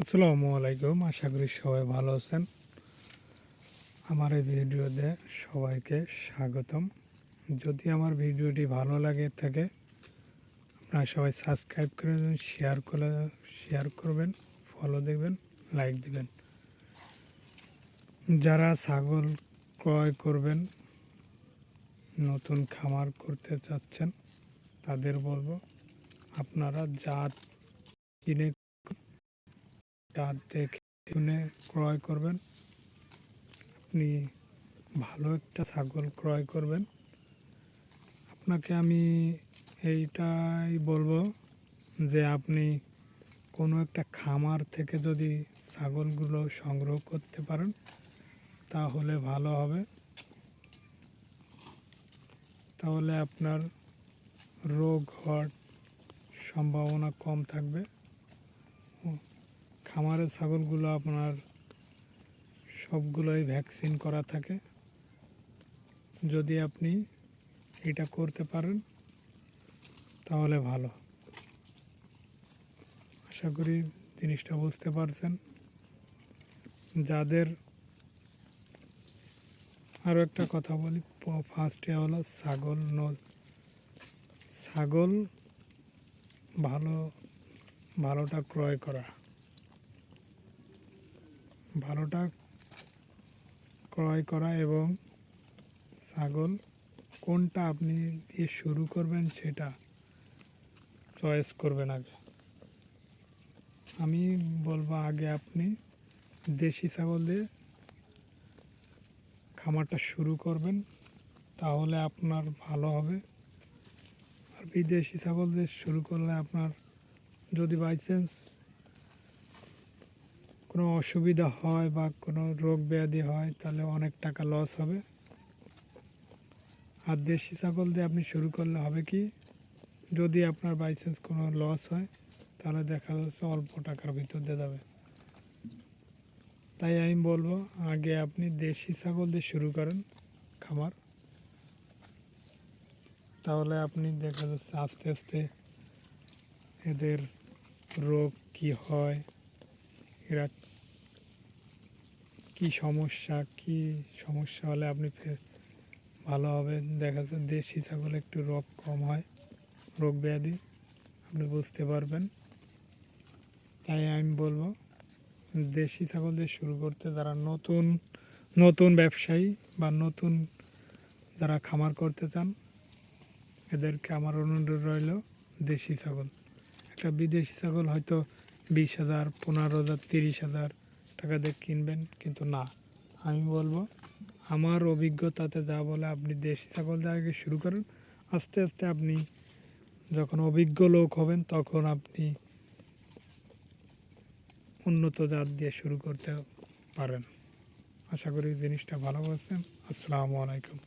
আসসালামু আলাইকুম। আশা করি সবাই ভালো আছেন। আমার এই ভিডিওতে সবাইকে স্বাগতম। যদি আমার ভিডিওটি ভালো লাগে থাকে আপনারা সবাই সাবস্ক্রাইব করে দেবেন, শেয়ার করবেন, ফলো দেবেন, লাইক দিবেন। যারা ছাগল ক্রয় করবেন, নতুন খামার করতে চাচ্ছেন, তাদের বলবো আপনারা জাত কিনে জাত দেখে শুনে ক্রয় করবেন। আপনি ভালো একটা ছাগল ক্রয় করবেন। আপনাকে আমি এইটাই বলবো যে আপনি কোনো একটা খামার থেকে যদি ছাগলগুলো সংগ্রহ করতে পারেন তাহলে ভালো হবে। তাহলে আপনার রোগ হওয়ার সম্ভাবনা কম থাকবে। খামারের ছাগলগুলো আপনার সবগুলোই ভ্যাকসিন করা থাকে। যদি আপনি এটা করতে পারেন তাহলে ভালো। আশা করি জিনিসটা বুঝতে পারছেন। যাদের আরও একটা কথা বলি, ফার্স্টে হলো ছাগল ভালোটা ক্রয় করা। ভালোটা ক্রয় করা এবং ছাগল কোনটা আপনি দিয়ে শুরু করবেন সেটা চয়েস করবেন আগে। আমি বলবো আগে আপনি দেশি ছাগল দিয়ে খামারটা শুরু করবেন, তাহলে আপনার ভালো হবে। আর বিদেশি ছাগল দিয়ে শুরু করলে আপনার যদি বাই চান্স কোনো অসুবিধা হয় বা কোনো রোগ ব্যাধি হয় তাহলে অনেক টাকা লস হবে। আর দেশি ছাগল দিয়ে আপনি শুরু করলে হবে কি, যদি আপনার বাই চান্স কোনো লস হয় তাহলে দেখা যাচ্ছে অল্প টাকার ভিতর দিয়ে যাবে। তাই আমি বলবো আগে আপনি দেশি ছাগল দিয়ে শুরু করেন খামার, তাহলে আপনি দেখা যাচ্ছে আস্তে আস্তে এদের রোগ কি হয়, এরা কি সমস্যা হলে আপনি ভালো হবে। দেখা যাচ্ছে দেশি ছাগল একটু রোগ কম হয়, রোগ ব্যাধি আপনি বুঝতে পারবেন। তাই আমি বলবো দেশি ছাগল দিয়ে শুরু করতে, যারা নতুন নতুন ব্যবসায়ী বা নতুন যারা খামার করতে চান এদেরকে আমার অনুরোধ রইল দেশি ছাগল। একটা বিদেশি ছাগল হয়তো 20,000, 15,000, 30,000 টাকা দিয়ে কিনবেন, কিন্তু না, আমি বলবো আমার অভিজ্ঞতাতে যা বলে আপনি দেশি ছাগল দিয়ে আগে শুরু করেন। আস্তে আস্তে আপনি যখন অভিজ্ঞ লোক হবেন তখন আপনি উন্নত জাত দিয়ে শুরু করতে পারেন। আশা করি জিনিসটা ভালো বুঝছেন। আসসালামু আলাইকুম।